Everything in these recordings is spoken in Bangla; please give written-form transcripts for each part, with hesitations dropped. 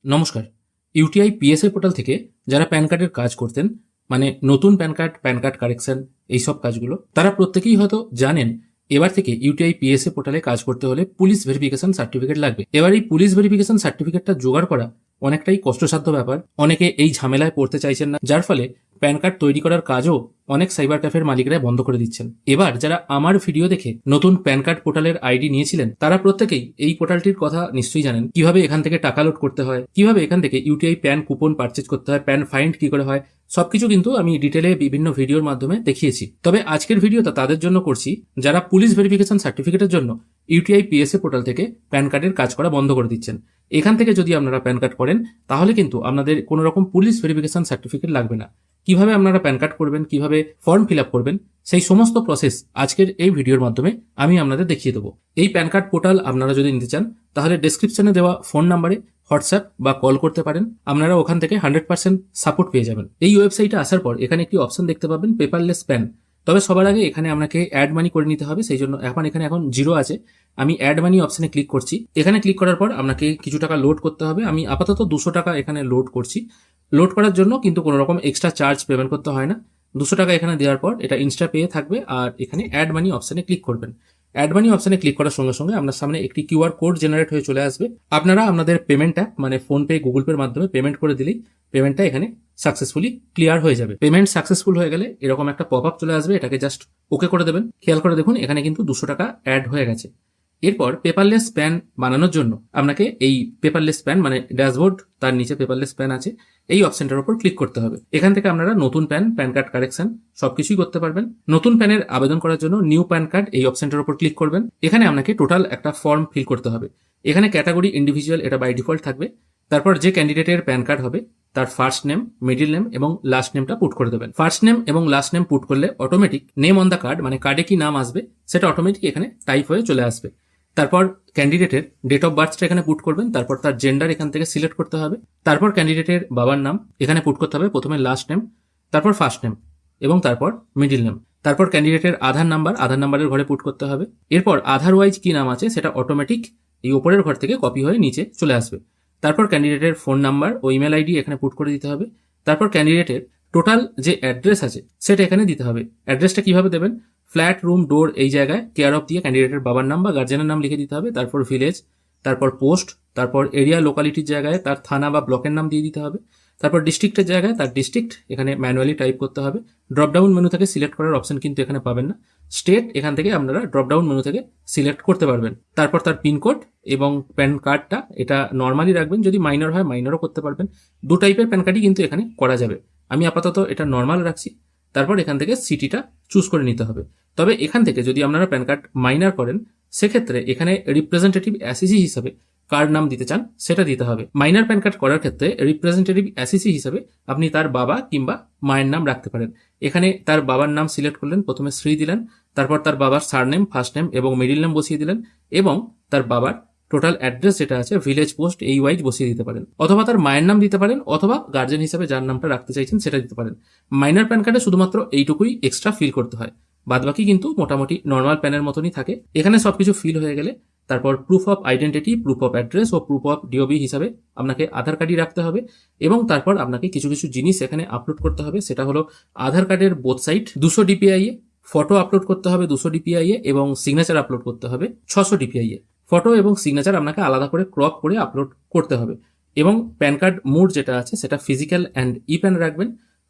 নমস্কার। ইউটিআই পিএসএ পোর্টাল থেকে যারা প্যান কার্ডের কাজ করতেন, মানে নতুন প্যান কার্ড কারেকশন, এইসব কাজগুলো, তারা প্রত্যেকেই হয়তো জানেন এবার থেকে ইউটিআই পিএসএ পোর্টালে কাজ করতে হলে পুলিশ ভেরিফিকেশন সার্টিফিকেট লাগবে। এবার এই পুলিশ ভেরিফিকেশন সার্টিফিকেটটা জোগাড় করা অনেকটাই কষ্টসাধ্য ব্যাপার। অনেকে এই ঝামেলায় পড়তে চাইছেন না, যার ফলে প্যান কার্ড তৈরি করার কাজও অনেক সাইবার ক্যাফের মালিকরা বন্ধ করে দিচ্ছেন। এবার যারা আমার ভিডিও দেখে নতুন প্যান কার্ড পোর্টালের আইডি নিয়েছিলেন, তারা প্রত্যেকেই এই পোর্টালটির কথা নিশ্চয়ই জানেন। কিভাবে এখান থেকে টাকা লোড করতে হয়, কিভাবে এখান থেকে ইউটিআই প্যান কুপন পারচেজ করতে হয়, প্যান ফাইন্ড কি করে হয়, সবকিছু কিন্তু আমি ডিটেলে বিভিন্ন ভিডিওর মাধ্যমে দেখিয়েছি। তবে আজকের ভিডিওটা তাদের জন্য করছি যারা পুলিশ ভেরিফিকেশন সার্টিফিকেটের জন্য ইউটিআই পিএসএ পোর্টাল থেকে প্যান কার্ডের কাজ করা বন্ধ করে দিচ্ছেন। এখান থেকে যদি আপনারা প্যান কার্ড করেন, তাহলে কিন্তু আপনাদের কোনো রকম পুলিশ ভেরিফিকেশন সার্টিফিকেট লাগবে না। কিভাবে আপনারা প্যান কার্ড করবেন, কিভাবে ফর্ম ফিল আপ করবেন, সেই সমস্ত প্রসেস আজকের এই ভিডিওর মাধ্যমে আমি আপনাদের দেখিয়ে দেবো। এই প্যান কার্ড পোর্টাল আপনারা যদি নিতে চান, তাহলে ডেসক্রিপশনে দেওয়া ফোন নাম্বারে হোয়াটসঅ্যাপ বা কল করতে পারেন। আপনারা ওখান থেকে 100% সাপোর্ট পেয়ে যাবেন। এই ওয়েবসাইটে আসার পর এখানে একটি অপশন দেখতে পাবেন, পেপারলেস প্যান। তবে সবার আগে এখানে আপনাকে অ্যাড মানি করে নিতে হবে, সেই জন্য এখানে এখন 0 আছে। আমি অ্যাড মানি অপশনে ক্লিক করছি। এখানে ক্লিক করার পর আপনাকে কিছু টাকা লোড করতে হবে। আমি আপাতত 200 টাকা এখানে লোড করছি। লোড করার জন্য কিন্তু কোনো রকম এক্সট্রা চার্জ পেমেন্ট করতে হয় না। 200 টাকা এখানে দেওয়ার পর এটা ইনস্টা পেয়ে থাকবে, আর এখানে অ্যাড মানি অপশনে ক্লিক করবেন। অ্যাড মানি অপশনে ক্লিক করার সঙ্গে সঙ্গে আপনার সামনে একটি কিউআর কোড জেনারেট হয়ে চলে আসবে। আপনারা আপনাদের পেমেন্ট অ্যাপ মানে ফোনপে, গুগল পের মাধ্যমে পেমেন্ট করে দিলেই পেমেন্টটা এখানে সাকসেসফুলি ক্লিয়ার হয়ে যাবে। পেমেন্ট সাকসেসফুল হয়ে গেলে এরকম একটা পপ আপ চলে আসবে, এটাকে জাস্ট ওকে করে দেবেন। খেয়াল করে দেখুন এখানে কিন্তু 200 টাকা অ্যাড হয়ে গেছে। এরপর পেপারলেস প্যান বানানোর জন্য আপনাকে এই পেপারলেস প্যান মানে ড্যাশবোর্ড, তার নিচে পেপারলেস প্যান আছে, এই অপশনটার উপর ক্লিক করতে হবে। এখান থেকে আপনারা নতুন প্যান কার্ড কারেকশন সবকিছুই করতে পারবেন। নতুন প্যানের আবেদন করার জন্য নিউ প্যান কার্ড এই অপশনটার উপর ক্লিক করবেন। এখানে আপনাকে টোটাল একটা ফর্ম ফিল করতে হবে। এখানে ক্যাটাগরি ইন্ডিভিজুয়াল, এটা বাই ডিফল্ট থাকবে। তারপর যে ক্যান্ডিডেটের প্যান কার্ড হবে তার ফার্স্ট নেম, মিডিল নেম এবং লাস্ট নেমটা পুট করে দেবেন। ফার্স্ট নেম এবং লাস্ট নেম পুট করলে automatic name on the card মানে কার্ডে কি নাম আসবে সেটা অটোমেটিক এখানে টাইপ হয়ে চলে আসবে। তারপর ক্যান্ডিডেটের ডেট অফ বার্থটা এখানে পুট করবেন। তারপর তার জেন্ডার এখান থেকে সিলেক্ট করতে হবে। তারপর ক্যান্ডিডেটের বাবার নাম এখানে পুট করতে হবে, প্রথমে লাস্ট নেম, তারপর ফার্স্ট নেম এবং তারপর মিডিল নেম। তারপর ক্যান্ডিডেটের আধার নাম্বারের ঘরে পুট করতে হবে। এরপর আধারওয়াইজ কি নাম আছে সেটা অটোমেটিক এই উপরের ঘর থেকে কপি হয়ে নিচে চলে আসবে। তারপর ক্যান্ডিডেটের ফোন নাম্বার ও ইমেল আইডি এখানে পুট করে দিতে হবে। তারপর ক্যান্ডিডেটের টোটাল যে অ্যাড্রেস আছে সেটা এখানে দিতে হবে। অ্যাড্রেসটা কিভাবে দেবেন, ফ্ল্যাট, রুম, ডোর এই জায়গায় কেয়ার অফ দিয়ে ক্যান্ডিডেটের বাবার নাম বা গার্জেনের নাম লিখে দিতে হবে। তারপর ভিলেজ, তারপর পোস্ট, তারপর এরিয়া লোকালিটির জায়গায় তার থানা বা ব্লকের নাম দিয়ে দিতে হবে। তারপর ডিস্ট্রিক্টের জায়গায় তার ডিস্ট্রিক্ট এখানে ম্যানুয়ালি টাইপ করতে হবে। ড্রপডাউন মেনু থেকে সিলেক্ট করার অপশন কিন্তু এখানে পাবেন না। স্টেট এখান থেকে আপনারা ড্রপডাউন মেনু থেকে সিলেক্ট করতে পারবেন। তারপর তার পিনকোড এবং প্যান কার্ডটা এটা নর্মালি রাখবেন, যদি মাইনর হয় মাইনরও করতে পারবেন। 2 টাইপের প্যান কার্ডই কিন্তু এখানে করা যাবে। আমি আপাতত এটা নর্মাল রাখছি। তারপর এখান থেকে সিটিটা চুজ করে নিতে হবে। তবে এখান থেকে যদি আপনারা প্যান কার্ড মাইনার করেন, সেক্ষেত্রে এখানে রিপ্রেজেন্টেটিভ অ্যাসিসি হিসাবে কার নাম দিতে চান সেটা দিতে হবে। মাইনার প্যান কার্ড করার ক্ষেত্রে রিপ্রেজেন্টেটিভ অ্যাসিসি হিসাবে আপনি তার বাবা কিংবা মায়ের নাম রাখতে পারেন। এখানে তার বাবার নাম সিলেক্ট করলেন, প্রথমে শ্রী দিলেন, তারপর তার বাবার সারনেম, ফার্স্ট নেম এবং মিডিল নেম বসিয়ে দিলেন, এবং তার বাবার টোটাল অ্যাড্রেস যেটা আছে ভিলেজ, পোস্ট এই ওয়াইজ বসিয়ে দিতে পারেন। অথবা তার মায়ের নাম দিতে পারেন, অথবা গার্জেন হিসাবে যার নামটা রাখতে চাইছেন সেটা দিতে পারেন। মাইনার প্যান কার্ডে শুধুমাত্র এইটুকুই এক্সট্রা ফিল করতে হয়, বাদবাকি কিন্তু মোটামুটি নর্মাল প্যানের মতনই থাকে। এখানে সবকিছু ফিল হয়ে গেলে তারপর proof of identity, proof of address ও প্রুফ অফ ডিওবি হিসাবে আপনাকে আধার কার্ডই রাখতে হবে। এবং তারপর আপনাকে কিছু কিছু জিনিস এখানে আপলোড করতে হবে। সেটা হলো আধার কার্ডের বোথ সাইড 200 DPI এ, ফটো আপলোড করতে হবে 200 DPI এ, এবং সিগনেচার আপলোড করতে হবে 600 DPI এ। ফটো এবং সিগনেচার আপনাকে আলাদা করে ক্রপ করে আপলোড করতে হবে। এবং প্যান কার্ড মোড যেটা আছে সেটা ফিজিক্যাল অ্যান্ড ই প্যান রাখবেন।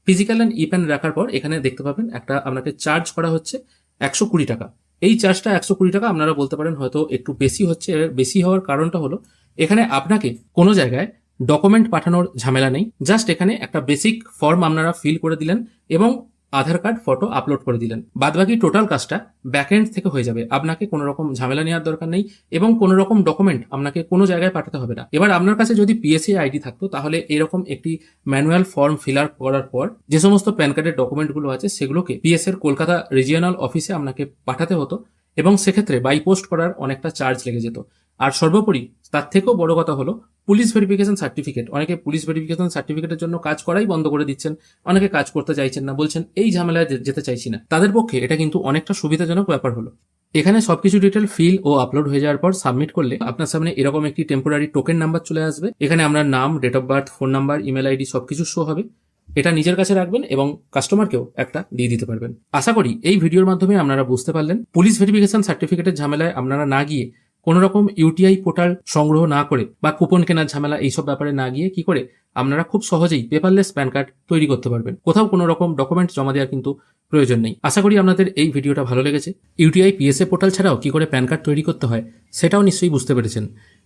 ফিজিক্যাল অ্যান্ড ই প্যান রাখার পর এখানে দেখতে পাবেন একটা আপনাকে চার্জ করা হচ্ছে 120 টাকা। এই চার্জটা 120 টাকা আপনারা বলতে পারেন হয়তো একটু বেশি হচ্ছে। বেশি হওয়ার কারণটা হলো এখানে আপনাকে কোনো জায়গায় ডকুমেন্ট পাঠানোর ঝামেলা নেই। জাস্ট এখানে একটা বেসিক ফর্ম আপনারা ফিল করে দিলেন এবং আধার কার্ড, ফটো আপলোড করে দিলেন। বাদবাকি টোটাল কাজটা ব্যাকএন্ড থেকে হয়ে যাবে। আপনাকে কোনো রকম ঝামেলা নেওয়ার দরকার নেই এবং কোনো রকম ডকুমেন্ট আপনাকে কোনো জায়গায় পাঠাতে হবে না। এবার আপনার কাছে যদি পিএসএ আইডি থাকতো, তাহলে এরকম একটি ম্যানুয়াল ফর্ম ফিল আপ করার পর যে সমস্ত প্যান কার্ডের ডকুমেন্টগুলো আছে সেগুলোকে পিএসএর কলকাতা রিজিয়নাল অফিসে আপনাকে পাঠাতে হতো, এবং সেক্ষেত্রে বাই পোস্ট করার অনেকটা চার্জ লেগে যেত। আর সর্বোপরি তার থেকেও বড় কথা হলো পুলিশ ভেরিফিকেশন সার্টিফিকেট। অনেকে পুলিশ ভেরিফিকেশন সার্টিফিকেটের জন্য কাজ করাই বন্ধ করে দিচ্ছেন, অনেকে কাজ করতে চাইছেন না, বলছেন এই ঝামেলায় যেতে চাইছি না। তাদের পক্ষে এটা কিন্তু অনেকটা সুবিধাজনক ব্যাপার হলো। এখানে সবকিছু ডিটেল ফিল ও আপলোড হয়ে যাওয়ার পর সাবমিট করলে আপনার সামনে এরকম একটি টেম্পোরারি টোকেন নাম্বার চলে আসবে। এখানে আপনার নাম, date of birth, phone number, email ID সবকিছু শো হবে। এটা নিজের কাছে রাখবেন এবং কাস্টমারকেও একটা দিয়ে দিতে পারবেন। আশা করি এই ভিডিওর মাধ্যমে আপনারা বুঝতে পারলেন পুলিশ ভেরিফিকেশন সার্টিফিকেটের ঝামেলায় আপনারা না গিয়ে, কোনো রকম ইউটিআই পোর্টাল সংগ্রহ না করে বা কুপন কেনার ঝামেলা এইসব ব্যাপারে না গিয়ে কি করে আপনারা খুব সহজেই পেপারলেস প্যান কার্ড তৈরি করতে পারবেন। কোথাও কোনো রকম ডকুমেন্ট জমা দেওয়ার কিন্তু প্রয়োজন নেই। আশা করি আপনাদের এই ভিডিওটা ভালো লেগেছে। ইউটিআই পিএসএ পোর্টাল ছাড়াও কি করে প্যান কার্ড তৈরি করতে হয় সেটাও নিশ্চয়ই বুঝতে পেরেছেন।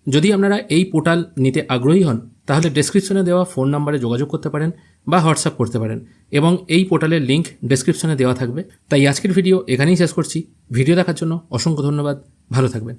যদি আপনারা এই পোর্টাল নিতে আগ্রহী হন তাহলে ডেসক্রিপশনে দেওয়া ফোন নাম্বারে যোগাযোগ করতে পারেন বা হোয়াটসঅ্যাপ করতে পারেন এবং এই পোর্টালের লিঙ্ক ডেসক্রিপশনে দেওয়া থাকবে। তাই আজকের ভিডিও এখানেই শেষ করছি। ভিডিও দেখার জন্য অসংখ্য ধন্যবাদ। ভালো থাকবেন।